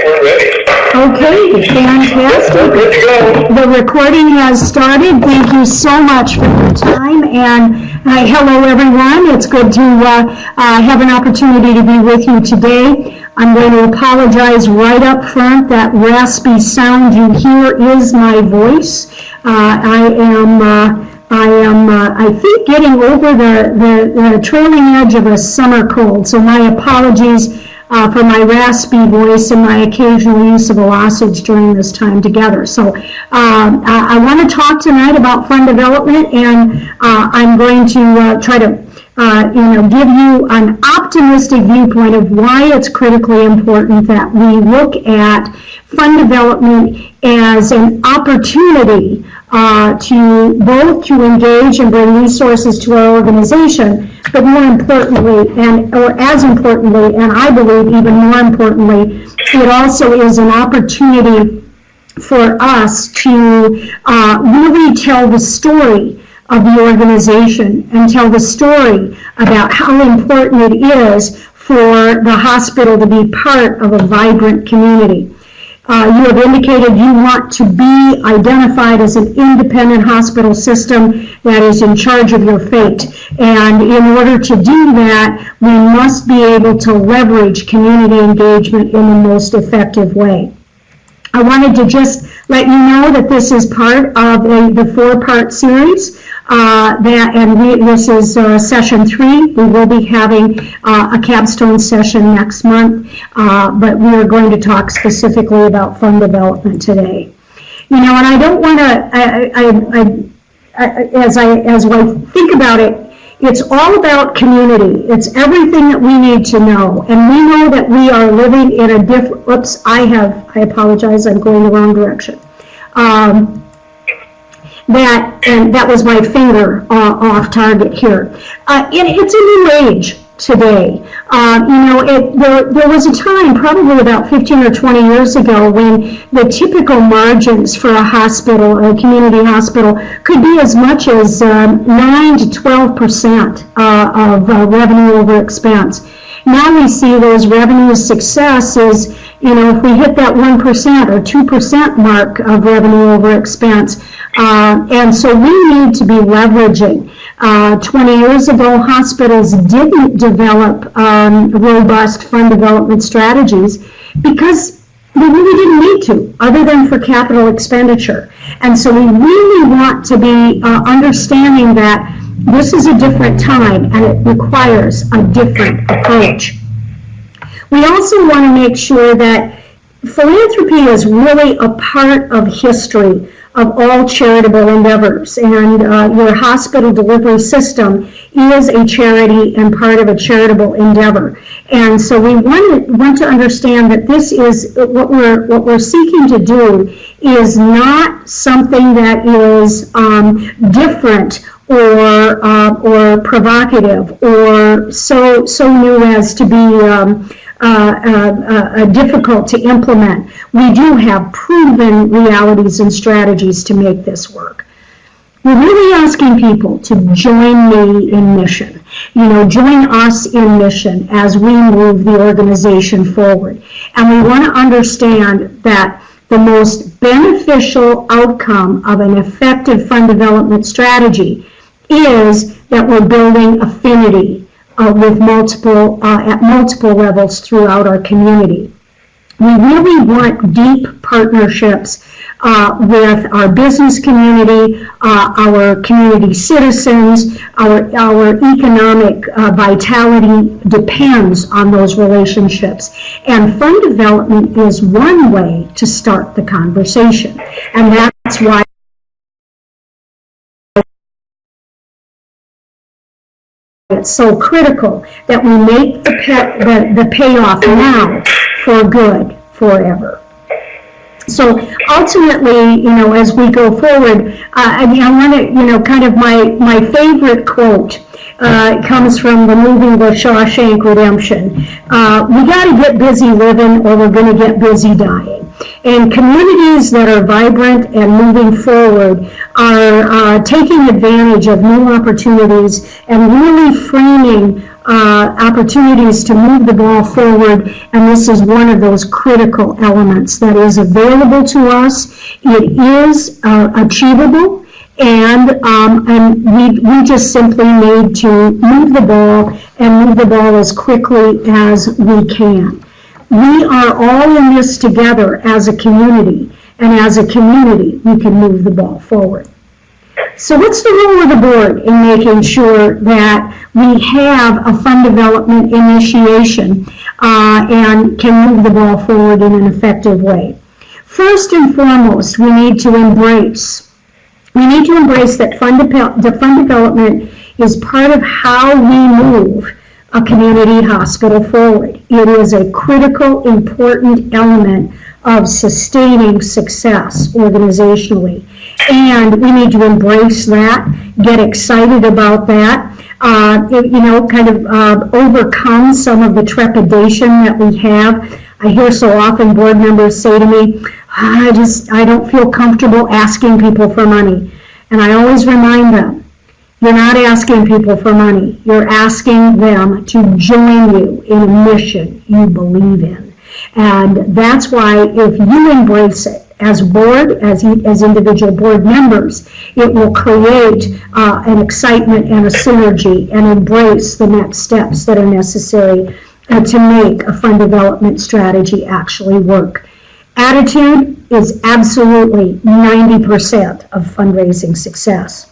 we're ready. Okay, fantastic. We're good to go. The recording has started. Thank you so much for your time. And hello, everyone. It's good to have an opportunity to be with you today. I'm going to apologize right up front. That raspy sound you hear is my voice. I think, getting over the trailing edge of a summer cold. So my apologies for my raspy voice and my occasional use of a lozenge during this time together. So I want to talk tonight about fund development, and I'm going to try to give you an optimistic viewpoint of why it's critically important that we look at fund development as an opportunity to engage and bring resources to our organization, but more importantly, or as importantly, and I believe even more importantly, it also is an opportunity for us to really tell the story of the organization and tell the story about how important it is for the hospital to be part of a vibrant community. You have indicated you want to be identified as an independent hospital system that is in charge of your fate. And in order to do that, we must be able to leverage community engagement in the most effective way. I wanted to just let you know that this is part of the four-part series. This is session 3. We will be having a capstone session next month, but we are going to talk specifically about fund development today. And I don't want to, as I think about it, it's all about community. It's everything that we need to know. And we know that we are living in a different, I apologize, I'm going the wrong direction. That was my finger off target here. It's a new age today. There was a time, probably about 15 or 20 years ago, when the typical margins for a hospital, a community hospital, could be as much as 9 to 12% of revenue over expense. Now we see those revenue successes, if we hit that 1% or 2% mark of revenue over expense. And so we need to be leveraging. 20 years ago, hospitals didn't develop robust fund development strategies because they really didn't need to, other than for capital expenditure. And so we really want to be understanding that this is a different time and it requires a different approach. We also want to make sure that philanthropy is really a part of history of all charitable endeavors, and your hospital delivery system is a charity and part of a charitable endeavor. And so we want to understand that this is what we're seeking to do is not something that is different or provocative or so new as to be difficult to implement. We do have proven realities and strategies to make this work. We're really asking people to join me in mission. Join us in mission as we move the organization forward. And we want to understand that the most beneficial outcome of an effective fund development strategy is that we're building affinity with at multiple levels throughout our community. We really want deep partnerships with our business community, our community citizens, our economic vitality depends on those relationships. And fund development is one way to start the conversation. And that's why it's so critical that we make the payoff now for good forever. So ultimately, as we go forward, I want to, kind of my favorite quote comes from the movie The Shawshank Redemption. We got to get busy living or we're going to get busy dying. And communities that are vibrant and moving forward are taking advantage of new opportunities and really framing opportunities to move the ball forward, and this is one of those critical elements that is available to us. It is achievable, and we just simply need to move the ball and move the ball as quickly as we can. We are all in this together as a community, and as a community, we can move the ball forward. So what's the role of the board in making sure that we have a fund development initiation and can move the ball forward in an effective way? First and foremost, we need to embrace that fund development is part of how we move a community hospital forward. It is a critical, important element of sustaining success organizationally. And we need to embrace that, get excited about that, overcome some of the trepidation that we have. I hear so often board members say to me, I don't feel comfortable asking people for money. And I always remind them, you're not asking people for money. You're asking them to join you in a mission you believe in. And that's why if you embrace it as board, as individual board members, it will create an excitement and a synergy and embrace the next steps that are necessary to make a fund development strategy actually work. Attitude is absolutely 90% of fundraising success.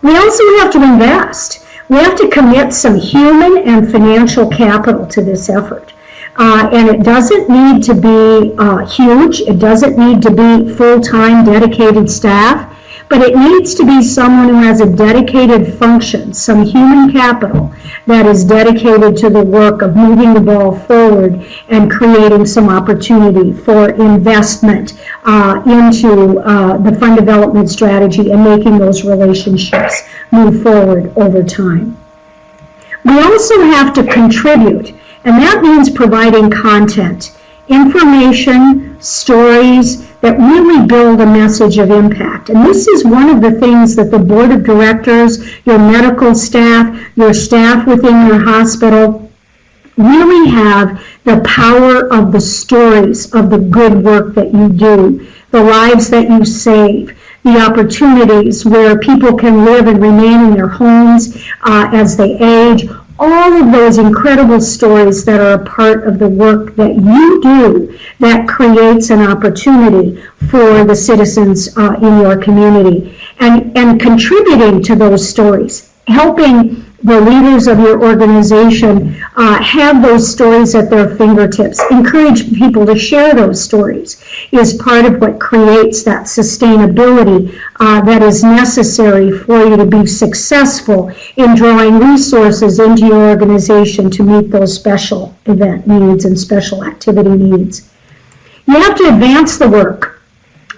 We also have to invest. We have to commit some human and financial capital to this effort. And it doesn't need to be huge. It doesn't need to be full-time dedicated staff, but it needs to be someone who has a dedicated function, some human capital that is dedicated to the work of moving the ball forward and creating some opportunity for investment into the fund development strategy and making those relationships move forward over time. We also have to contribute, and that means providing content, information, stories that really build a message of impact. And this is one of the things that the board of directors, your medical staff, your staff within your hospital really have the power of the stories of the good work that you do, the lives that you save, the opportunities where people can live and remain in their homes as they age. All of those incredible stories that are a part of the work that you do that creates an opportunity for the citizens in your community. And contributing to those stories, helping the leaders of your organization have those stories at their fingertips, encourage people to share those stories is part of what creates that sustainability that is necessary for you to be successful in drawing resources into your organization to meet those special event needs and special activity needs. You have to advance the work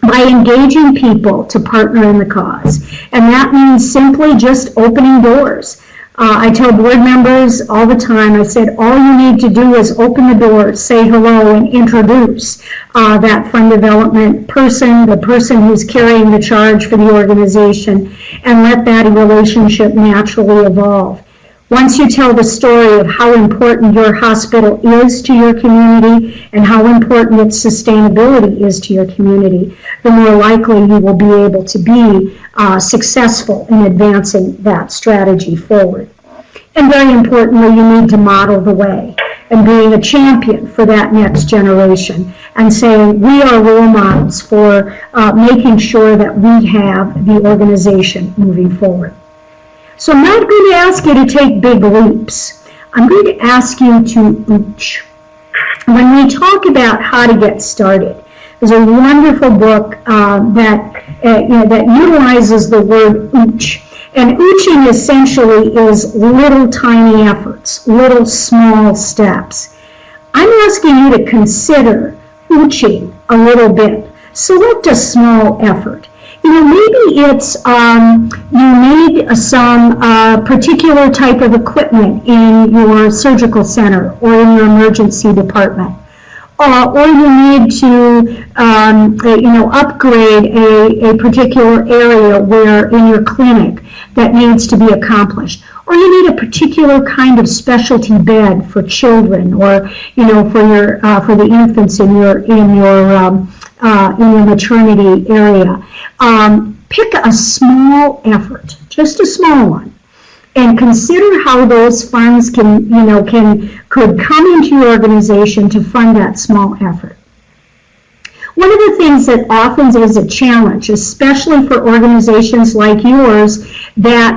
by engaging people to partner in the cause. And that means simply just opening doors. I tell board members all the time, I said, all you need to do is open the door, say hello, and introduce that fund development person, the person who's carrying the charge for the organization, and let that relationship naturally evolve. Once you tell the story of how important your hospital is to your community and how important its sustainability is to your community, the more likely you will be able to be successful in advancing that strategy forward. And very importantly, you need to model the way and being a champion for that next generation and saying we are role models for making sure that we have the organization moving forward. So I'm not going to ask you to take big leaps. I'm going to ask you to ooch. When we talk about how to get started, there's a wonderful book that utilizes the word ooch. And ooching essentially is little tiny efforts, little small steps. I'm asking you to consider ooching a little bit. Select a small effort. Maybe it's you need some particular type of equipment in your surgical center or in your emergency department. Or you need to upgrade a particular area where in your clinic that needs to be accomplished. or you need a particular kind of specialty bed for children, or for the infants in your maternity area. Pick a small effort, just a small one, and consider how those funds could come into your organization to fund that small effort. One of the things that often is a challenge, especially for organizations like yours, whereby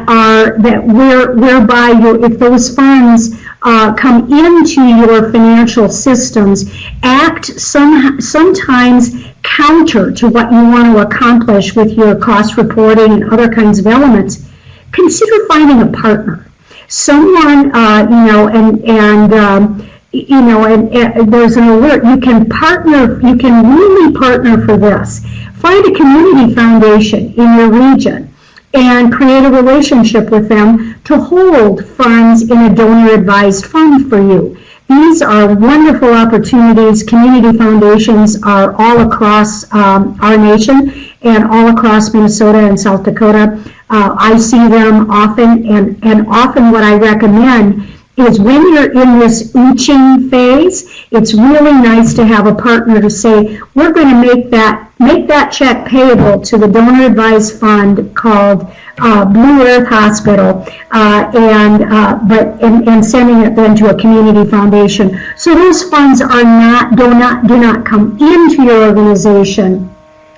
if those funds come into your financial systems, act sometimes counter to what you want to accomplish with your cost reporting and other kinds of elements. Consider finding a partner, someone, and there's an alert. You can really partner for this. Find a community foundation in your region and create a relationship with them to hold funds in a donor-advised fund for you. These are wonderful opportunities. Community foundations are all across our nation and all across Minnesota and South Dakota. I see them often, and often what I recommend is when you're in this ooching phase, it's really nice to have a partner to say, we're going to make that check payable to the donor-advised fund called Blue Earth Hospital, and sending it then to a community foundation. So those funds do not come into your organization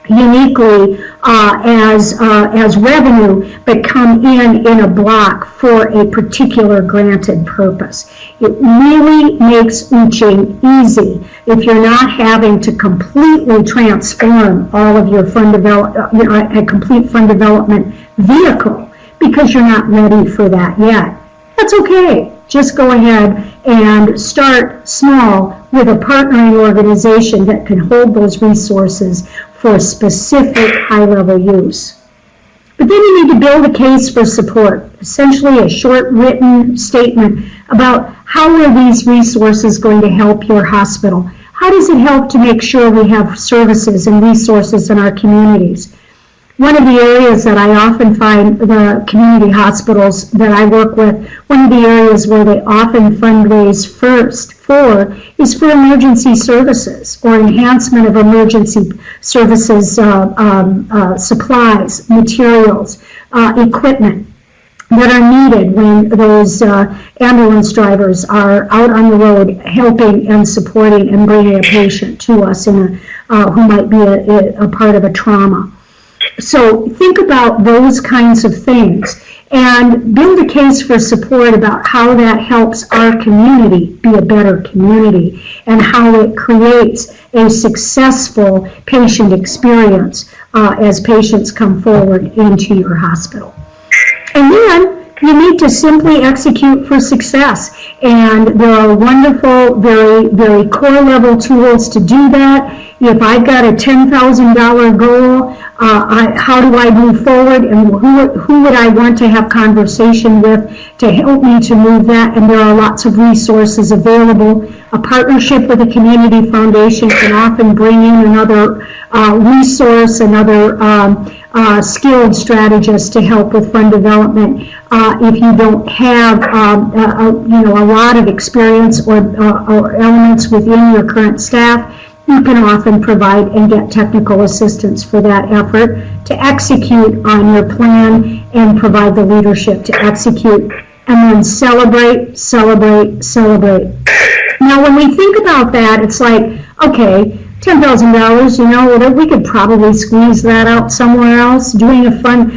uniquely as revenue, but come in a block for a particular granted purpose. It really makes ooching easy if you're not having to completely transform all of your a complete fund development vehicle because you're not ready for that yet. That's okay. Just go ahead and start small with a partnering organization that can hold those resources for specific high-level use. But then you need to build a case for support, essentially a short written statement about how are these resources going to help your hospital? How does it help to make sure we have services and resources in our communities? One of the areas that I often find the community hospitals that I work with, one of the areas where they often fundraise first for is for emergency services or enhancement of emergency services supplies, materials, equipment that are needed when those ambulance drivers are out on the road helping and supporting and bringing a patient to us who might be a part of a trauma. So think about those kinds of things and build a case for support about how that helps our community be a better community and how it creates a successful patient experience as patients come forward into your hospital. And then you need to simply execute for success. And there are wonderful, very, very core level tools to do that. If I've got a $10,000 goal, how do I move forward, and who would I want to have conversation with to help me to move that? And there are lots of resources available. A partnership with a community foundation can often bring in another resource, another skilled strategist to help with fund development. If you don't have a lot of experience or elements within your current staff, you can often provide and get technical assistance for that effort to execute on your plan and provide the leadership to execute, and then celebrate, celebrate, celebrate. Now, when we think about that, it's like, okay, $10,000, we could probably squeeze that out somewhere else. Doing a fund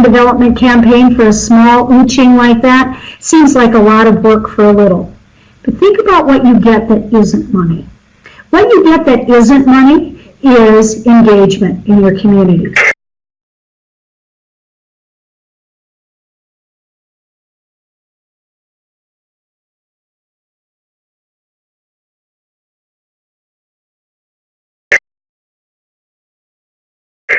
development campaign for a small ooching like that seems like a lot of work for a little. But think about what you get that isn't money. What you get that isn't money is engagement in your community.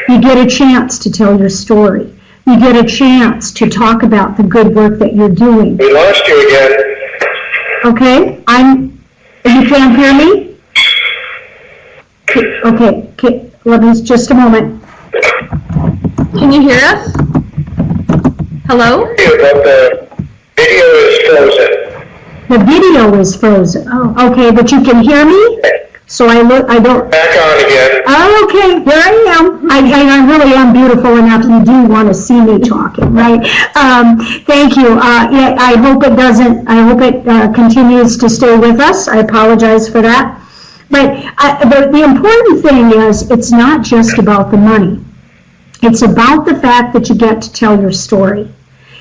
You get a chance to tell your story. You get a chance to talk about the good work that you're doing. We lost you again. Okay, you can't hear me? Okay, let me just a moment. Can you hear us? Hello? Video is frozen. The video is frozen. Oh, okay, but you can hear me? So I don't. Back on again. Oh, okay, here I am. I really am beautiful enough. You do want to see me talking, right? Thank you. Yeah, I hope it doesn't. I hope it continues to stay with us. I apologize for that. But the important thing is, it's not just about the money. It's about the fact that you get to tell your story.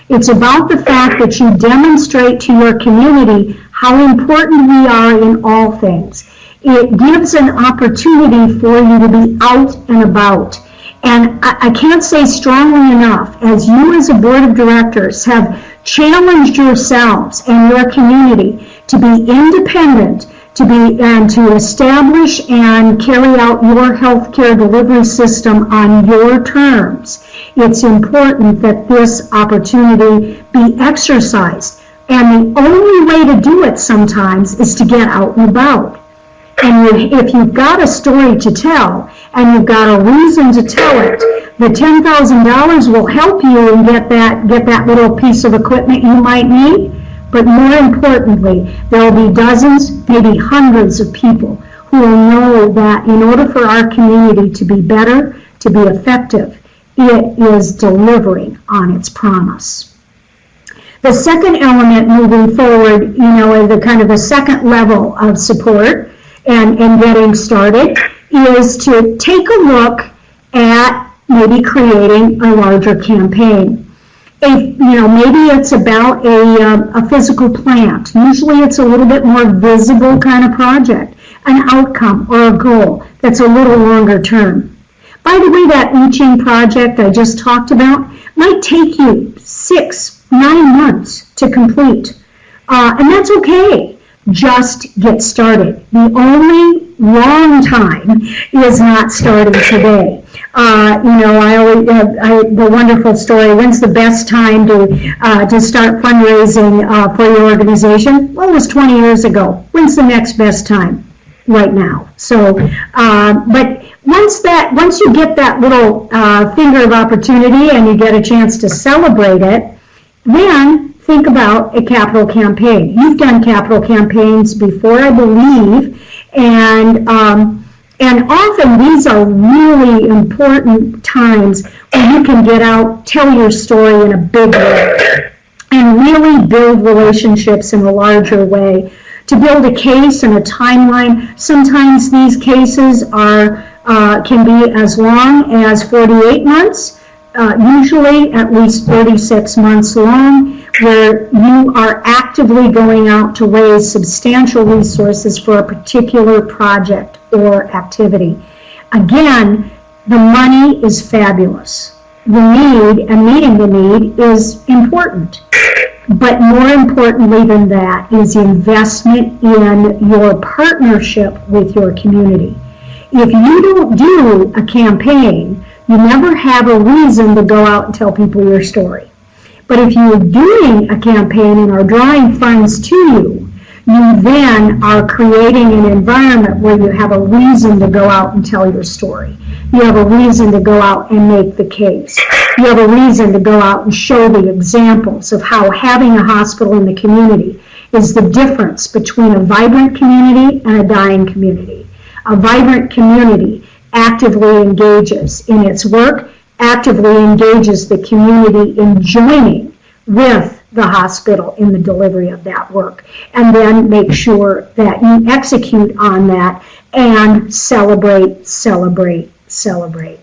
It's about the fact that you demonstrate to your community how important we are in all things. It gives an opportunity for you to be out and about. And I can't say strongly enough, as you as a board of directors have challenged yourselves and your community to be independent, and to establish and carry out your healthcare delivery system on your terms. It's important that this opportunity be exercised. And the only way to do it sometimes is to get out and about. And if you've got a story to tell and you've got a reason to tell it, the $10,000 will help you and get that little piece of equipment you might need. But more importantly, there will be dozens, maybe hundreds of people who will know that in order for our community to be better, to be effective, it is delivering on its promise. The second element moving forward, the kind of the second level of support and getting started is to take a look at maybe creating a larger campaign. Maybe it's about a physical plant. Usually it's a little bit more visible kind of project, an outcome or a goal that's a little longer term. By the way, that Uching project I just talked about might take you 6-9 months to complete. And that's okay. Just get started. The only wrong time is not starting today. I always the wonderful story. When's the best time to start fundraising for your organization? Well, it was 20 years ago. When's the next best time? Right now. So, but once you get that little finger of opportunity and you get a chance to celebrate it, then think about a capital campaign. You've done capital campaigns before, I believe, and often these are really important times when you can get out, tell your story in a big way, and really build relationships in a larger way. To build a case and a timeline, sometimes these cases can be as long as 48 months, usually at least 36 months long, where you are actively going out to raise substantial resources for a particular project or activity. Again, the money is fabulous. The need and meeting the need is important. But more importantly than that is investment in your partnership with your community. If you don't do a campaign, you never have a reason to go out and tell people your story. But if you're doing a campaign and are drawing funds to you, you then are creating an environment where you have a reason to go out and tell your story. You have a reason to go out and make the case. You have a reason to go out and show the examples of how having a hospital in the community is the difference between a vibrant community and a dying community. A vibrant community actively engages in its work, actively engages the community in joining with the hospital in the delivery of that work, and then make sure that you execute on that and celebrate, celebrate, celebrate.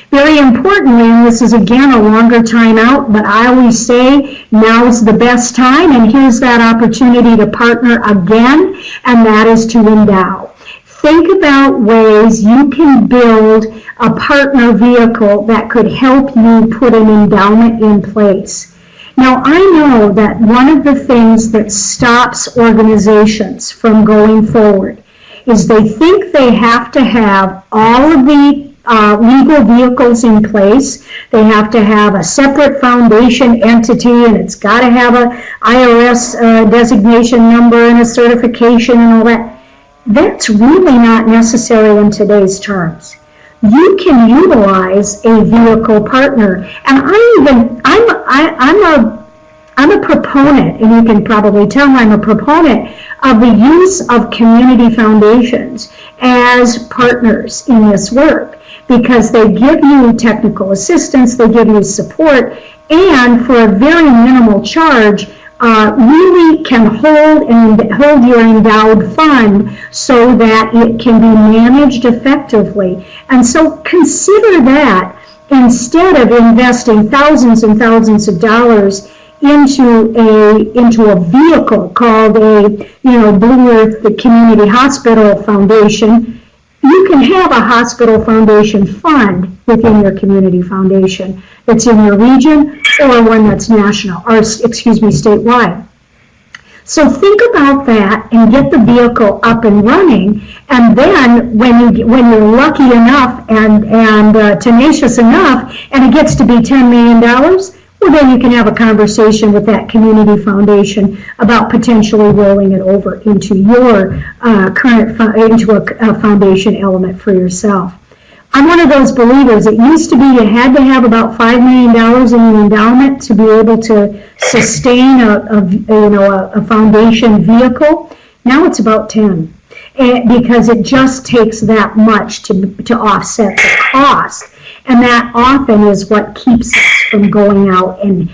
Very importantly, and this is again a longer time out, but I always say now's the best time, and here's that opportunity to partner again, and that is to endow. Think about ways you can build a partner vehicle that could help you put an endowment in place. Now, I know that one of the things that stops organizations from going forward is they think they have to have all of the legal vehicles in place. They have to have a separate foundation entity, and it's got to have a IRS designation number and a certification and all that. That's really not necessary in today's terms. You can utilize a vehicle partner, and I'm I'm a proponent, and you can probably tell I'm a proponent of the use of community foundations as partners in this work, because they give you technical assistance, they give you support, and for a very minimal charge, really can hold your endowed fund so that it can be managed effectively. And so consider that instead of investing thousands and thousands of dollars into a vehicle called Blue Earth, the Community Hospital Foundation. You can have a hospital foundation fund within your community foundation that's in your region, or one that's national, or statewide. So think about that and get the vehicle up and running, and then when you're lucky enough and tenacious enough, and it gets to be $10 million, well, then you can have a conversation with that community foundation about potentially rolling it over into your into a foundation element for yourself. I'm one of those believers. It used to be you had to have about $5 million in an endowment to be able to sustain a foundation vehicle. Now it's about 10, because it just takes that much to offset the cost. And that often is what keeps us from going out and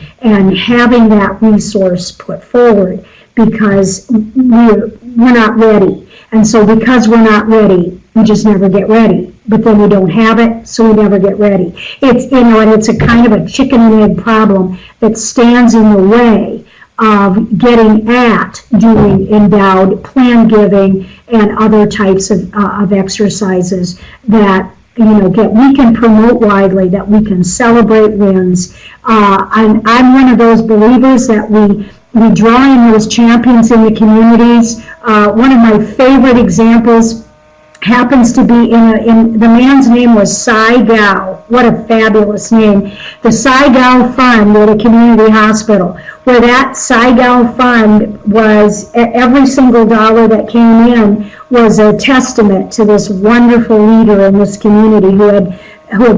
having that resource put forward, because we're not ready. And so because we're not ready, we just never get ready. But then we don't have it, so we never get ready. It's, and it's a kind of a chicken and egg problem that stands in the way of getting at doing endowed plan giving and other types of exercises that we can promote widely, that we can celebrate wins. I'm one of those believers that we draw in those champions in the communities. One of my favorite examples happens to be in the man's name was Cy Gao. What a fabulous name. The Cy Gao Fund at a community hospital, where that Cy Gao Fund was, every single dollar that came in was a testament to this wonderful leader in this community who had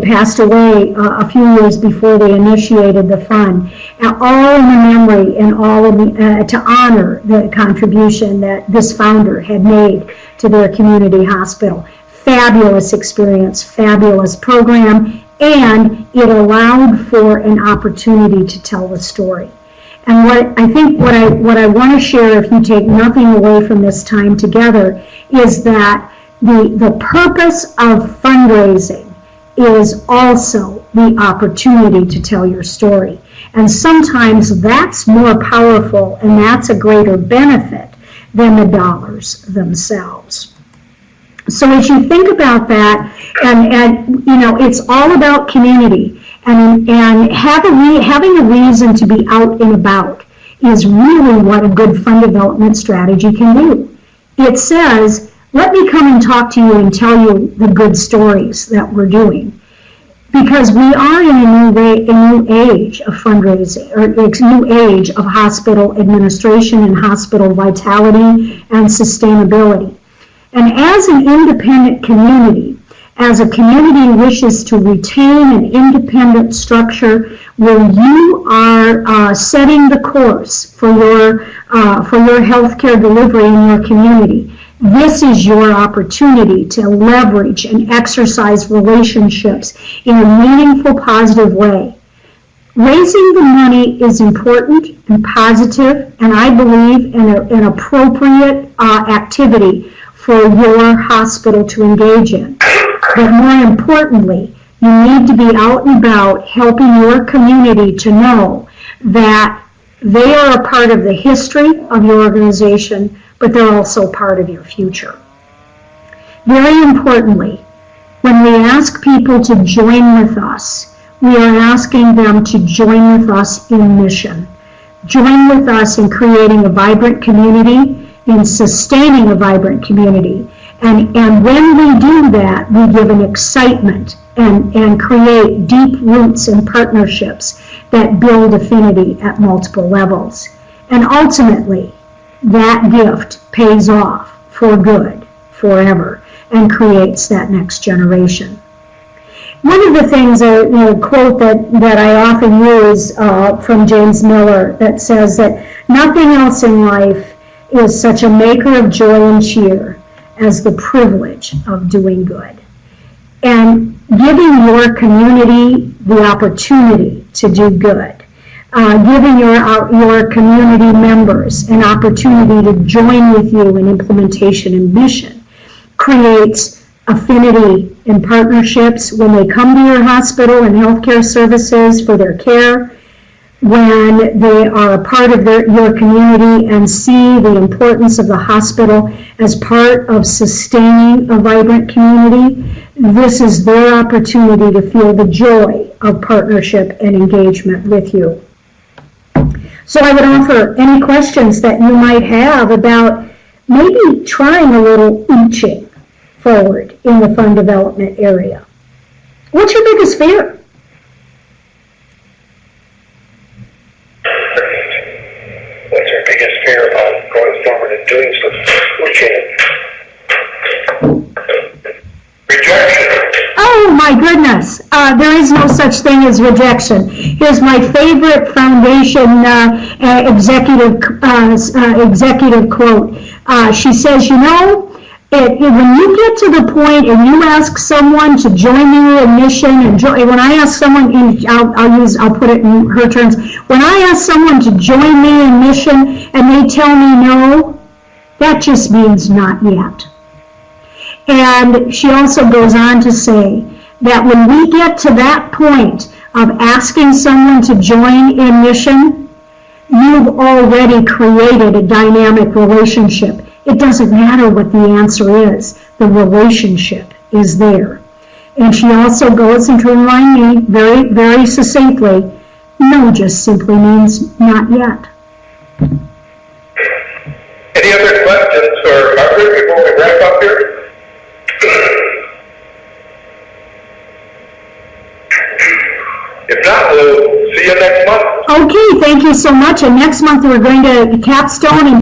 passed away a few years before they initiated the fund. And all in the memory and all of to honor the contribution that this founder had made to their community hospital. Fabulous experience, fabulous program, and it allowed for an opportunity to tell the story. And what I want to share, if you take nothing away from this time together, is that the purpose of fundraising is also the opportunity to tell your story. And sometimes that's more powerful and that's a greater benefit than the dollars themselves. So as you think about that, and it's all about community, and having a reason to be out and about is really what a good fund development strategy can do. It says, let me come and talk to you and tell you the good stories that we're doing. Because we are in a new age of fundraising, or a new age of hospital administration and hospital vitality and sustainability. And as an independent community, as a community wishes to retain an independent structure where you are setting the course for your healthcare delivery in your community, this is your opportunity to leverage and exercise relationships in a meaningful, positive way. Raising the money is important and positive, and I believe an appropriate activity for your hospital to engage in. But more importantly, you need to be out and about helping your community to know that they are a part of the history of your organization, but they're also part of your future. Very importantly, when we ask people to join with us, we are asking them to join with us in mission. Join with us in creating a vibrant community, in sustaining a vibrant community. And when we do that, we give an excitement and create deep roots and partnerships that build affinity at multiple levels. And ultimately, that gift pays off for good, forever, and creates that next generation. one of the things, quote that I often use from James Miller that says that nothing else in life is such a maker of joy and cheer as the privilege of doing good. And giving your community the opportunity to do good, giving your community members an opportunity to join with you in implementation and mission creates affinity and partnerships when they come to your hospital and healthcare services for their care, when they are a part of your community and see the importance of the hospital as part of sustaining a vibrant community. This is their opportunity to feel the joy of partnership and engagement with you. So I would offer any questions that you might have about maybe trying a little inching forward in the fund development area. What's your biggest fear? What's our biggest fear about going forward and doing something? Rejection. Oh my goodness, there is no such thing as rejection. Here's my favorite foundation executive quote. She says, when you get to the point and you ask someone to join you in mission, and when I ask someone, I'll put it in her terms, when I ask someone to join me in mission and they tell me no, that just means not yet. And she also goes on to say that when we get to that point of asking someone to join in mission, you've already created a dynamic relationship. It doesn't matter what the answer is. The relationship is there. And she also goes on to remind me very, very succinctly, no just simply means not yet. Any other questions for Margaret before we wrap up here? If not, we'll see you next month. Okay, thank you so much. And next month we're going to capstone and